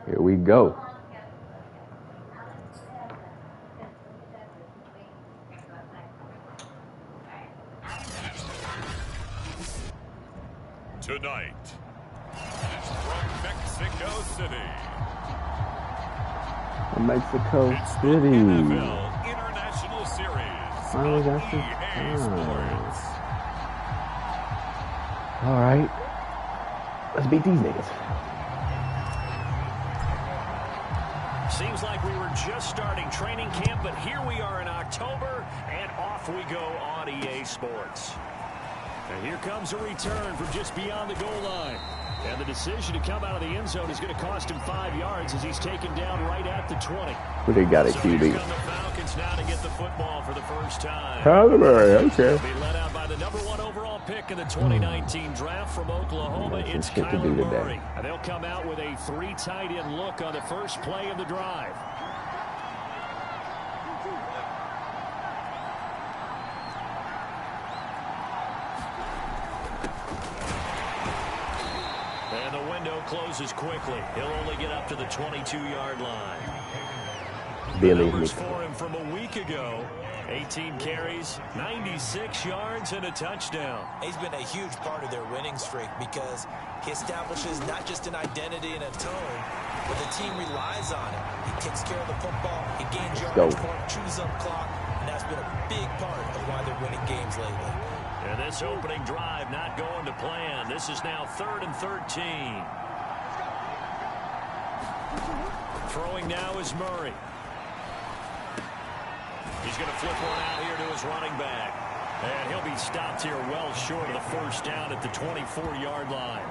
Here we go. Tonight, from Mexico City. Mexico It's City. the NFL International Series. Finally got some EA time. Sports. All right. Let's beat these niggas. Seems like we were just starting training camp, but here we are in October, and off we go on EA Sports. And here comes a return from just beyond the goal line. And the decision to come out of the end zone is going to cost him 5 yards as he's taken down right at the 20. Who they got at So QB? here come the Falcons now to get the football for the first time. Okay. They'll be led out by the #1 overall pick in the 2019 draft from Oklahoma. It's Kyler Murray. And they'll come out with a 3 tight end look on the first play of the drive. And the window closes quickly. He'll only get up to the 22-yard line. The numbers for him from a week ago: 18 carries, 96 yards, and a touchdown. He's been a huge part of their winning streak because he establishes not just an identity and a tone, but the team relies on it. He takes care of the football, he gains yardage for him, chews up clock, and that's been a big part of why they're winning games lately. And this opening drive not going to plan. This is now 3rd and 13. Throwing now is Murray. He's going to flip one out here to his running back. And he'll be stopped here well short of the first down at the 24-yard line.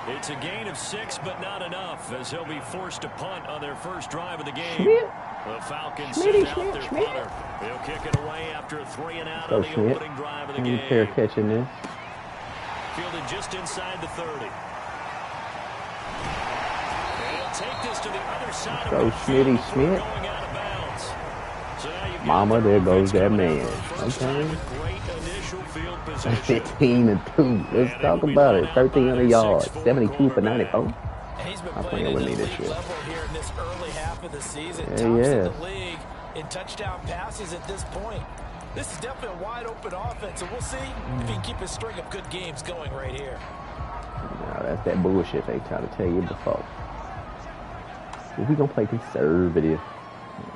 It's a gain of 6, but not enough, as he'll be forced to punt on their first drive of the game. The Falcons send out their punter. He'll kick it away after a 3-and-out on the opening drive of the game. Fair catching this. Fielded just inside the 30. And he'll take this to the other side of the field before going out of bounds. So now you've got Mama, there goes that man. First Okay. time with great initial field position. 15-2. Let's talk about it. 1,300 yards. 72 for 94. And he's been I'm playing playing at with me this elite year. level here in this early half of the season. Yeah, Tops in yeah. the league in touchdown passes at this point. This is definitely a wide-open offense, and we'll see if he can keep his string of good games going right here. Now, that's that bullshit they tried to tell you before. We're going to play conservative.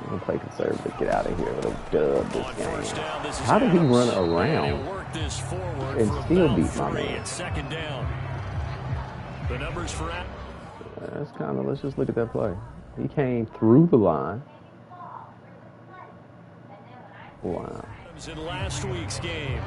We're going to play conservative. Get out of here with a dub this game. How did he run around and still beat my man? Second down. The numbers for That's kind of, let's just look at that play. He came through the line. Wow. in last week's game.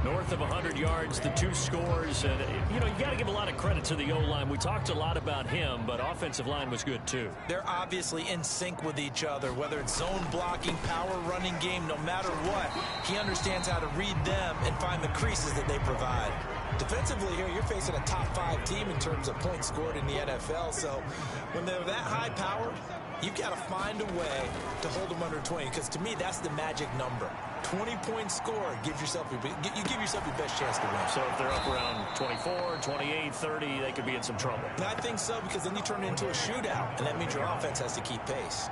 North of 100 yards, the 2 scores. And, you know, you got to give a lot of credit to the O-line. We talked a lot about him, but offensive line was good, too. They're obviously in sync with each other, whether it's zone blocking, power running game, no matter what. He understands how to read them and find the creases that they provide. Defensively here, you're facing a top 5 team in terms of points scored in the NFL. So when they're that high powered, you've got to find a way to hold them under 20, because to me, that's the magic number. 20 points scored, you give yourself your best chance to win. So if they're up around 24, 28, 30, they could be in some trouble. And I think so, because then you turn it into a shootout, and that means your offense has to keep pace.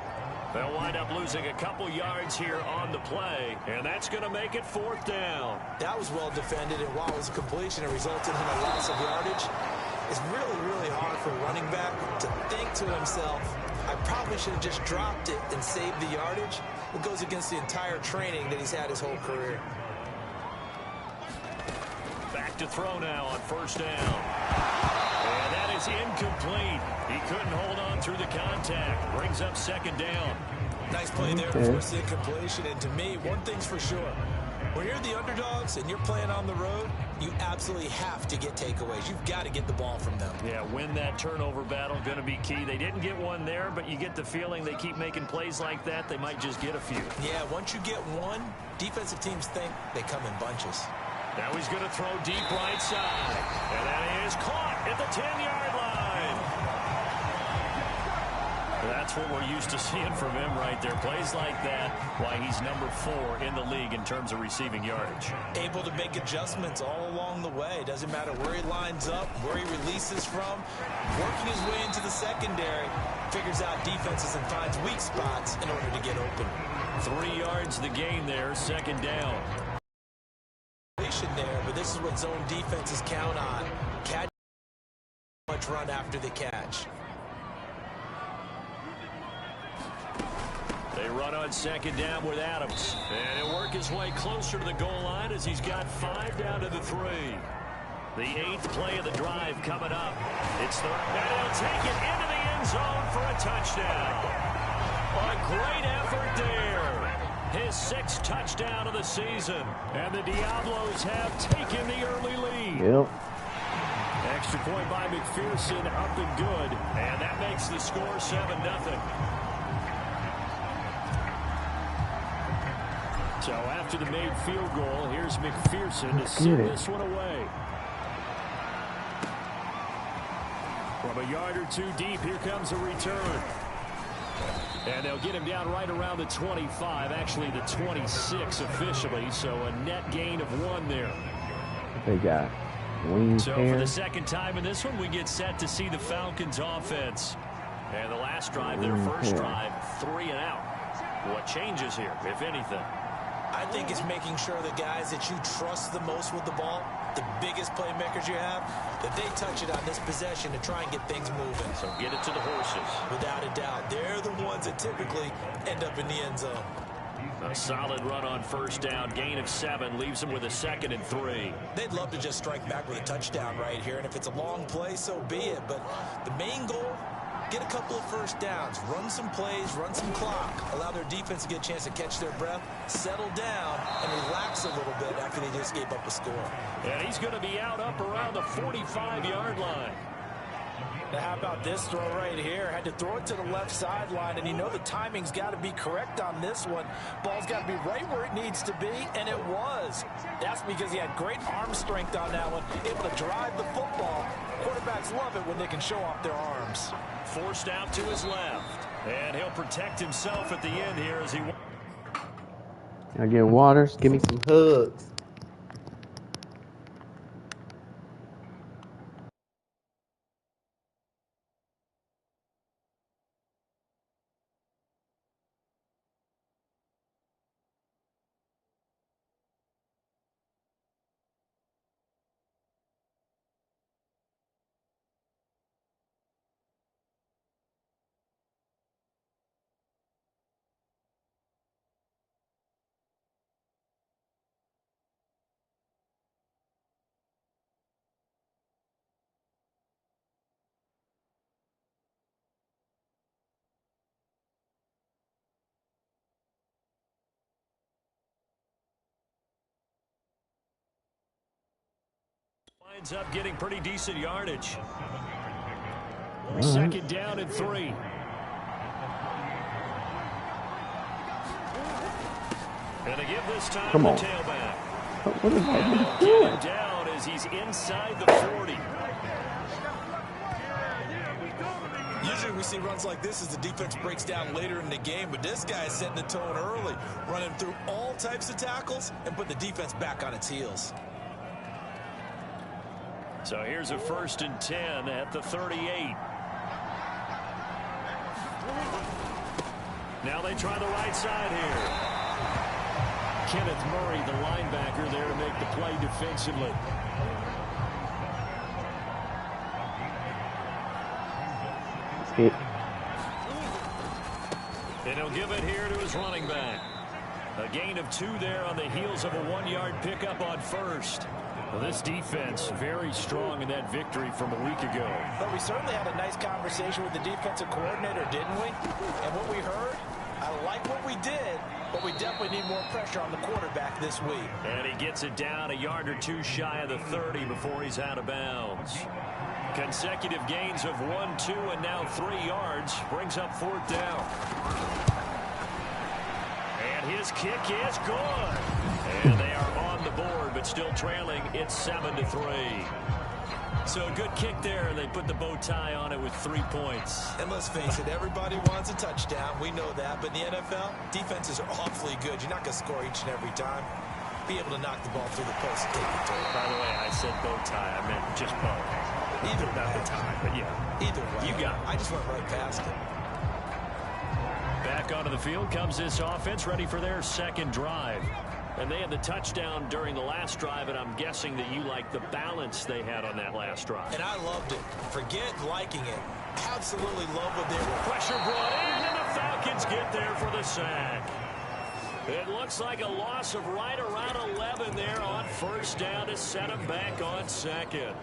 They'll wind up losing a couple yards here on the play, and that's going to make it 4th down. That was well defended, and while it was a completion, it resulted in a loss of yardage. It's really, really hard for a running back to think to himself, I probably should have just dropped it and saved the yardage. It goes against the entire training that he's had his whole career. Back to throw now on 1st down. And that is incomplete. He couldn't hold on through the contact. Brings up 2nd down. Nice play there to force the incompletion. And to me, one thing's for sure. When you're the underdogs and you're playing on the road, you absolutely have to get takeaways. You've got to get the ball from them. Yeah, win that turnover battle, going to be key. They didn't get one there, but you get the feeling they keep making plays like that, they might just get a few. Yeah, once you get one, defensive teams think they come in bunches. Now he's going to throw deep right side. And that is caught at the 10-yard line. That's what we're used to seeing from him right there. Plays like that, why he's number 4 in the league in terms of receiving yardage. Able to make adjustments all along the way. Doesn't matter where he lines up, where he releases from. Working his way into the secondary. Figures out defenses and finds weak spots in order to get open. 3 yards the gain there, second down. There, but this is what zone defenses count on. Catch much run after the catch. They run on second down with Adams. And he'll work his way closer to the goal line as he's got 5 down to the 3. The 8th play of the drive coming up. It's the... And he'll take it into the end zone for a touchdown. A great effort there. His 6th touchdown of the season. And the Diablos have taken the early lead. Yep. Extra point by McPherson, up and good. And that makes the score 7-0. So after the made field goal, here's McPherson to send this one away. From a yard or 2 deep, here comes a return. And they'll get him down right around the 25, actually the 26 officially, so a net gain of 1 there. They got wings. So for the second time in this one, we get set to see the Falcons offense. And the last drive, their first drive, 3 and out. What changes here, if anything? I think it's making sure the guys that you trust the most with the ball, the biggest playmakers you have, that they touch it on this possession to try and get things moving. So get it to the horses. Without a doubt, they're the ones that typically end up in the end zone. A solid run on first down, gain of 7, leaves them with a 2nd and 3. They'd love to just strike back with a touchdown right here, and if it's a long play, so be it. But the main goal, get a couple of first downs, run some plays, run some clock, allow their defense to get a chance to catch their breath, settle down, and relax a little bit after they just gave up a score. And he's going to be out up around the 45-yard line. Now how about this throw right here? Had to throw it to the left sideline, and you know the timing's got to be correct on this one. Ball's got to be right where it needs to be, and it was. That's because he had great arm strength on that one, able to drive the football. Quarterbacks love it when they can show off their arms. Forced out to his left, and he'll protect himself at the end here as he... I get Waters. Give me some hugs. Winds up getting pretty decent yardage. Second down and 3. And they give this time to the tailback. What is that? Get him down as he's inside the 40. Usually we see runs like this as the defense breaks down later in the game, but this guy is setting the tone early, running through all types of tackles and putting the defense back on its heels. So here's a 1st and 10 at the 38. Now they try the right side here. Kenneth Murray, the linebacker, there to make the play defensively. And he'll give it here to his running back. A gain of 2 there on the heels of a 1-yard pickup on first. Well, this defense very strong in that victory from a week ago. But we certainly had a nice conversation with the defensive coordinator, didn't we? And what we heard, I like what we did, but we definitely need more pressure on the quarterback this week. And he gets it down a yard or 2 shy of the 30 before he's out of bounds. Consecutive gains of 1, 2, and now 3 yards brings up 4th down. And his kick is good. And they are on the board, but still trailing. It's 7-3. So a good kick there, and they put the bow tie on it with 3 points. And let's face it, everybody wants a touchdown. We know that. But in the NFL, defenses are awfully good. You're not going to score each and every time. Be able to knock the ball through the post and take it to it. By the way, I said bow tie. I meant just bow. Either Not way. the tie, but yeah. Either way. You got it. I just went right past it. Back onto the field comes this offense, ready for their second drive. And they had the touchdown during the last drive, and I'm guessing that you like the balance they had on that last drive. And I loved it. Forget liking it. Absolutely love what they were. Pressure brought in, and the Falcons get there for the sack. It looks like a loss of right around 11 there on first down to set them back on second.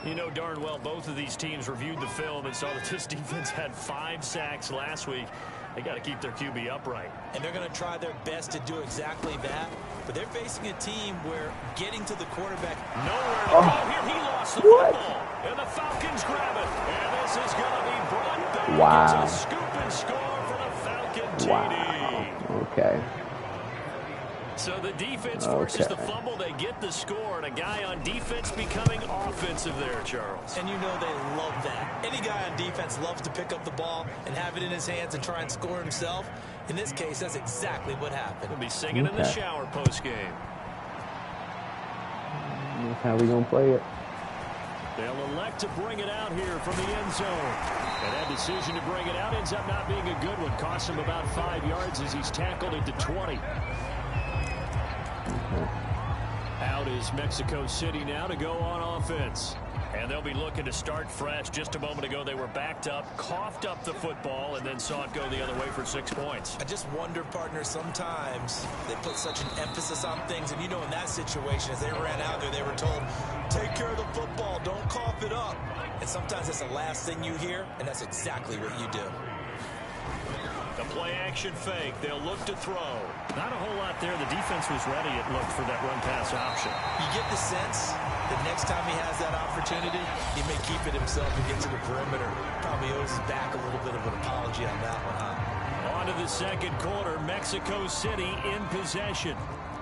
You know darn well both of these teams reviewed the film and saw that this defense had 5 sacks last week. They got to keep their QB upright. And they're going to try their best to do exactly that. But they're facing a team where getting to the quarterback. Nowhere to go here. He lost the football. And the Falcons grab it. And this is going to be brought back. Wow. It's a scoop and score for the Falcon TD. Wow. Okay. So the defense forces the fumble. They get the score. And a guy on defense becoming offensive there, Charles. And you know they love that. Any guy on defense loves to pick up the ball and have it in his hands and try and score himself. In this case, that's exactly what happened. He'll be singing in the shower post-game. That's how we going to play it. They'll elect to bring it out here from the end zone. And that decision to bring it out ends up not being a good one. Costs him about 5 yards as he's tackled at the 20. Out is Mexico City now to go on offense. And they'll be looking to start fresh. Just a moment ago, they were backed up, coughed up the football, and then saw it go the other way for 6 points. I just wonder, partner, sometimes they put such an emphasis on things. And, you know, in that situation, as they ran out there, they were told, take care of the football, don't cough it up. And sometimes that's the last thing you hear, and that's exactly what you do. The play-action fake. They'll look to throw. Not a whole lot there. The defense was ready, it looked, for that run-pass option. You get the sense that next time he has that opportunity, he may keep it himself and get to the perimeter. Probably owes his back a little bit of an apology on that one, huh? On to the second quarter. Mexico City in possession.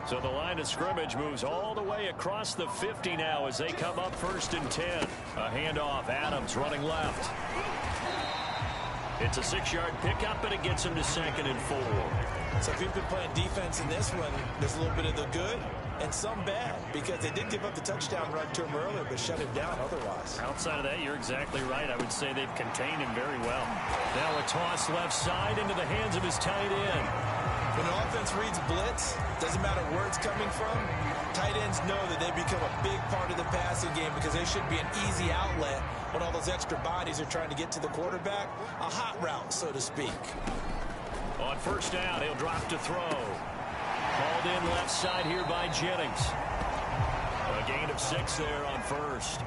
So the line of scrimmage moves all the way across the 50 now as they come up 1st and 10. A handoff. Adams running left. It's a 6-yard pickup, and it gets him to 2nd and 4. So if you've been playing defense in this one, there's a little bit of the good and some bad, because they did give up the touchdown run to him earlier, but shut him down otherwise. Outside of that, you're exactly right. I would say they've contained him very well. Now a toss left side into the hands of his tight end. When an offense reads blitz, doesn't matter where it's coming from, tight ends know that they become a big part of the passing game because they should be an easy outlet when all those extra bodies are trying to get to the quarterback. A hot route, so to speak. On first down, he'll drop to throw. Called in left side here by Jennings. A gain of 6 there on first.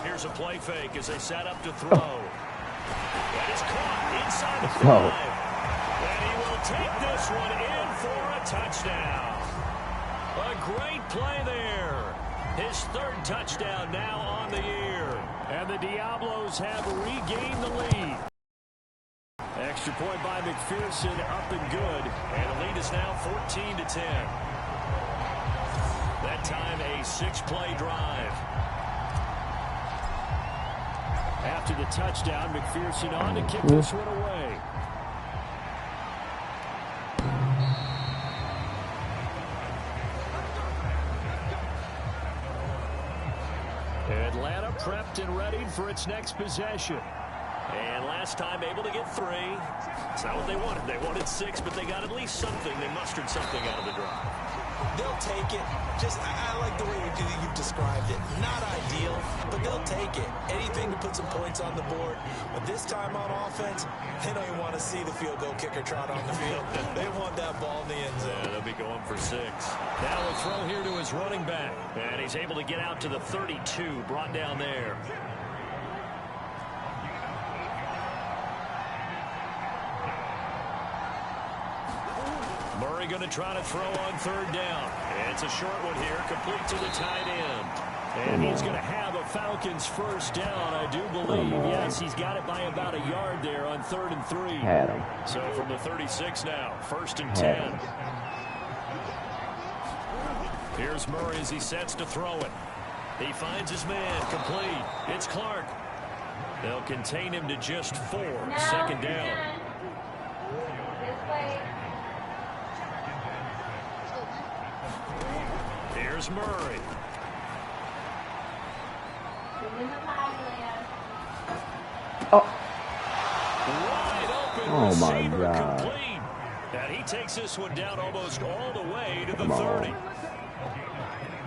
Here's a play fake as they set up to throw. That is caught inside the 5. And he will take this one in for a touchdown. A great play there. His 3rd touchdown now on the year. And the Diablos have regained the lead. Extra point by McPherson, up and good. And the lead is now 14-10. That time a 6-play drive. After the touchdown, McPherson on to kick this one away. Atlanta prepped and ready for its next possession. And last time able to get 3. It's not what they wanted. They wanted 6, but they got at least something. They mustered something out of the drive. They'll take it. I like the way you've described it. Not ideal, but they'll take it. Anything to put some points on the board. But this time on offense, they don't even want to see the field goal kicker trot on the field. They want that ball in the end zone. Yeah, they'll be going for 6. Now a throw here to his running back. And he's able to get out to the 32, brought down there. Murray going to try to throw on 3rd down. It's a short one here, complete to the tight end. And he's going to have a Falcons first down, I do believe. Yes, he's got it by about a yard there on 3rd and 3. Had him. So from the 36 now, 1st and 10. Here's Murray as he sets to throw it. He finds his man, complete. It's Clark. They'll contain him to just 4. Second down. Here's Murray. Oh. Wide open Oh my receiver, God. complete. And he takes this one down almost all the way to the Come on. 30.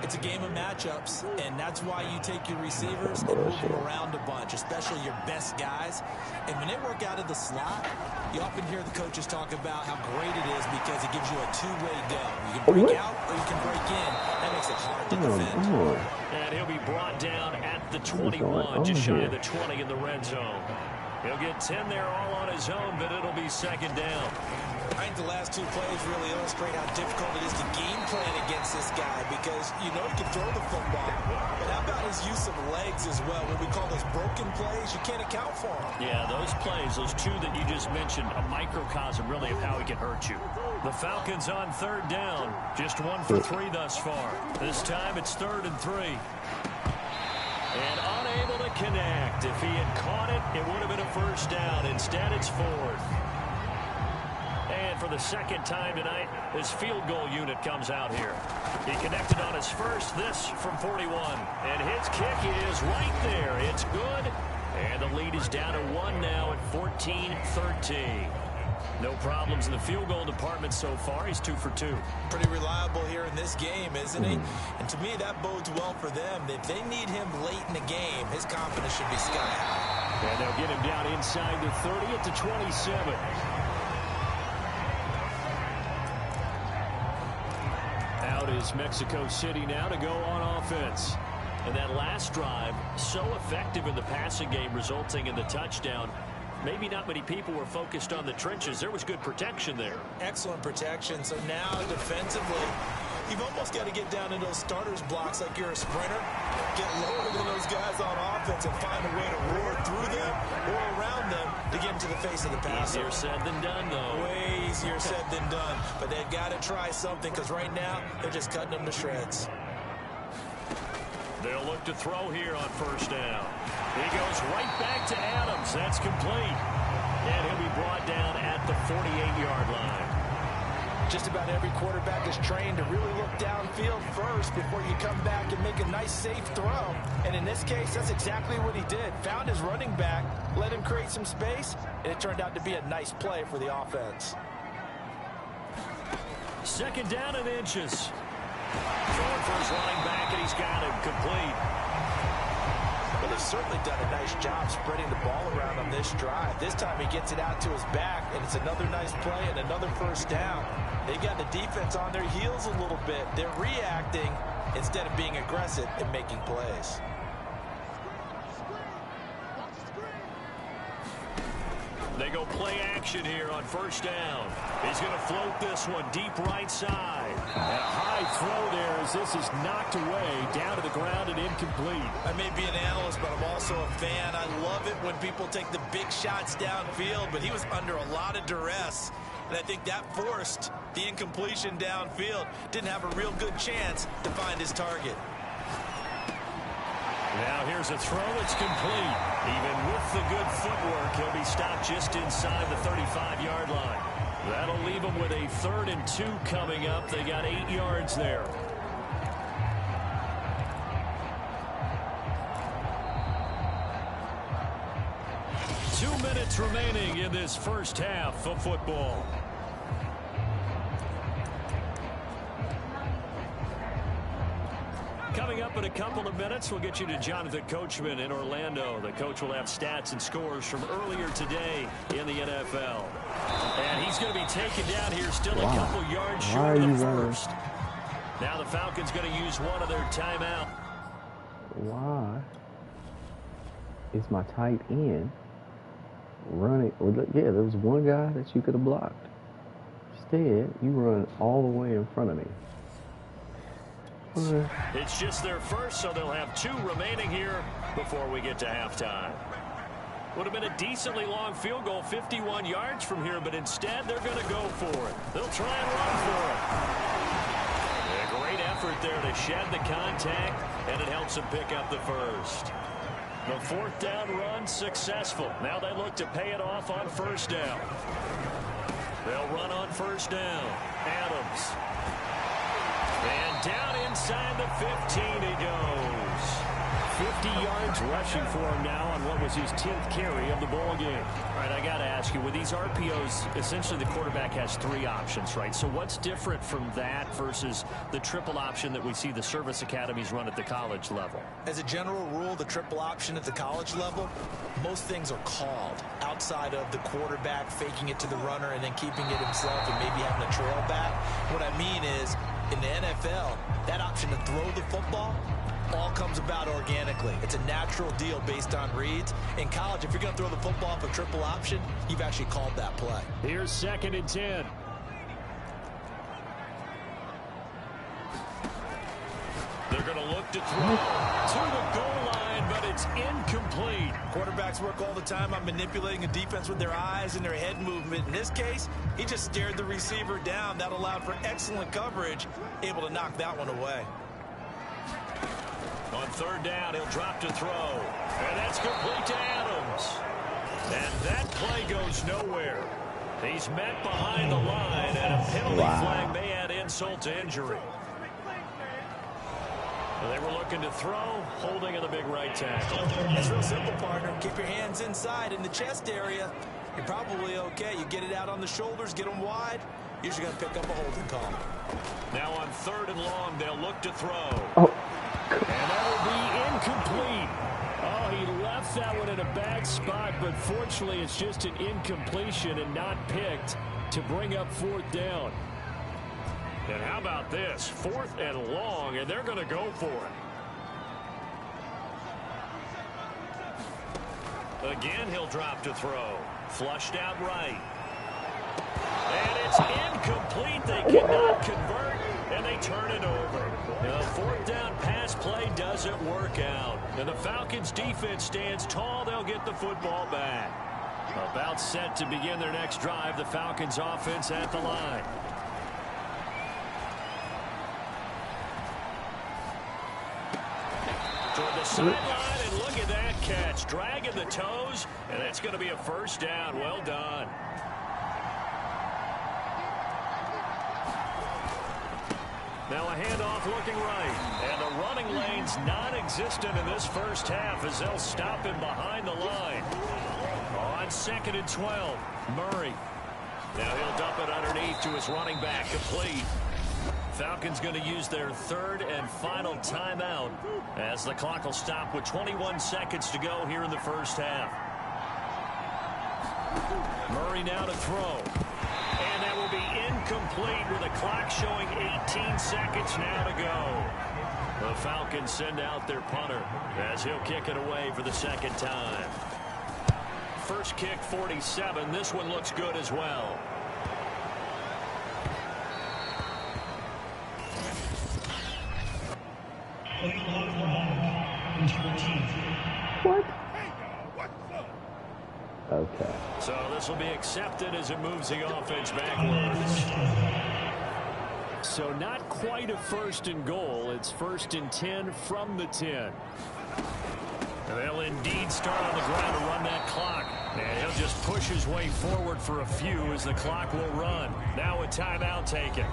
It's a game of matchups, and that's why you take your receivers and move them around a bunch, especially your best guys. And when they work out of the slot, you often hear the coaches talk about how great it is because it gives you a two-way go. You can break out or you can break in. That makes it hard to defend. And he'll be brought down at the 21, just shy of the 20 in the red zone. He'll get 10 there all on his own, but it'll be second down. I think the last 2 plays really illustrate how difficult it is to game plan against this guy because you know he can throw the football. But how about his use of legs as well? What we call those broken plays, you can't account for them. Yeah, those plays, those 2 that you just mentioned, a microcosm really of how he can hurt you. The Falcons on third down, just 1 for 3 thus far. This time it's 3rd and 3. And unable to connect. If he had caught it, it would have been a first down. Instead, it's 4th. And for the second time tonight, his field goal unit comes out here. He connected on his first, this from 41. And his kick is right there. It's good. And the lead is down to 1 now at 14-13. No problems in the field goal department so far. He's 2 for 2. Pretty reliable here in this game, isn't he? And to me, that bodes well for them. If they need him late in the game, his confidence should be sky high. And they'll get him down inside the 30 at the 27. Out is Mexico City now to go on offense. And that last drive, so effective in the passing game, resulting in the touchdown. Maybe not many people were focused on the trenches. There was good protection there. Excellent protection. So now defensively, you've almost got to get down into those starters blocks like you're a sprinter. Get lower than those guys on offense and find a way to roar through them or around them to get into the face of the passer. Easier said than done, though. Way easier said than done. But they've got to try something because right now they're just cutting them to shreds. They'll look to throw here on first down. He goes right back to Adams. That's complete. And he'll be brought down at the 48-yard line. Just about every quarterback is trained to really look downfield first before you come back and make a nice, safe throw. And in this case, that's exactly what he did. Found his running back, let him create some space, and it turned out to be a nice play for the offense. Second down and inches. Throwing for his running back, and he's got him complete. Well, they've certainly done a nice job spreading the ball around on this drive. This time he gets it out to his back, and it's another nice play and another first down. They got the defense on their heels a little bit. They're reacting instead of being aggressive and making plays. They go play action here on first down. He's going to float this one deep right side. And a high throw there as this is knocked away down to the ground and incomplete. I may be an analyst, but I'm also a fan. I love it when people take the big shots downfield, but he was under a lot of duress. And I think that forced the incompletion downfield. Didn't have a real good chance to find his target. Now here's a throw that's complete. Even with the good footwork, he'll be stopped just inside the 35-yard line. That'll leave him with a 3rd and 2 coming up. They got 8 yards there. Two minutes remaining in this first half of football. Coming up in a couple of minutes, we'll get you to Jonathan Coachman in Orlando. The coach will have stats and scores from earlier today in the NFL. And he's going to be taken down here still a couple yards short of the first. Now the Falcons going to use one of their timeouts. Why is my tight end running? Yeah, there was one guy that you could have blocked. Instead, you run all the way in front of me. It's just their first, so they'll have 2 remaining here before we get to halftime. Would have been a decently long field goal, 51 yards from here, but instead they're going to go for it. They'll try and run for it. A great effort there to shed the contact, and it helps him pick up the first. The fourth down run successful. Now they look to pay it off on first down. They'll run on first down. Adams. And down inside the 15 he goes. 50 yards rushing for him now on what was his 10th carry of the ball game. All right, I got to ask you, with these RPOs, essentially the quarterback has 3 options, right? So what's different from that versus the triple option that we see the service academies run at the college level? As a general rule, the triple option at the college level, most things are called outside of the quarterback faking it to the runner and then keeping it himself and maybe having a trail back. What I mean is, in the NFL, that option to throw the football all comes about organically. It's a natural deal based on reads. In college, if you're going to throw the football off a triple option, you've actually called that play. Here's 2nd and 10. They're going to look to throw to the goal line, but it's incomplete. Quarterbacks work all the time on manipulating a defense with their eyes and their head movement. In this case, he just stared the receiver down. That allowed for excellent coverage, able to knock that one away. On 3rd down, he'll drop to throw. And that's complete to Adams. And that play goes nowhere. He's met behind the line, and a penalty flag may add insult to injury. They were looking to throw, holding in the big right tackle. It's real simple, partner. Keep your hands inside in the chest area. You're probably okay. You get it out on the shoulders, get them wide. Usually going to pick up a holding call. Now on 3rd and long, they'll look to throw. Oh. And that will be incomplete. Oh, he left that one in a bad spot, but fortunately it's just an incompletion and not picked to bring up 4th down. And how about this? 4th and long, and they're going to go for it. Again, he'll drop to throw. Flushed out right. And it's incomplete. They cannot convert, and they turn it over. The 4th down pass play doesn't work out. And the Falcons defense stands tall. They'll get the football back. About set to begin their next drive. The Falcons offense at the line. Toward the sideline, and look at that catch. Dragging the toes, and it's going to be a first down. Well done. Now a handoff looking right. And the running lane's non-existent in this first half as they'll stop him behind the line. On 2nd and 12, Murray. Now he'll dump it underneath to his running back, complete. Falcons going to use their 3rd and final timeout as the clock will stop with 21 seconds to go here in the first half. Murray now to throw. And that will be incomplete with the clock showing 18 seconds now to go. The Falcons send out their punter as he'll kick it away for the 2nd time. First kick 47. This one looks good as well. What? Okay. So this will be accepted as it moves the offense backwards. So not quite a 1st and goal. It's 1st and 10 from the 10. And they'll indeed start on the ground to run that clock. And he'll just push his way forward for a few as the clock will run. Now a timeout taken.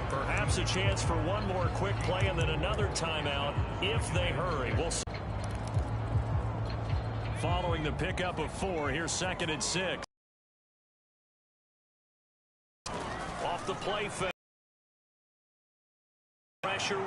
Perhaps a chance for one more quick play and then another timeout if they hurry. We'll see. Following the pickup of 4, here's 2nd and 6. Off the play fake. Pressure.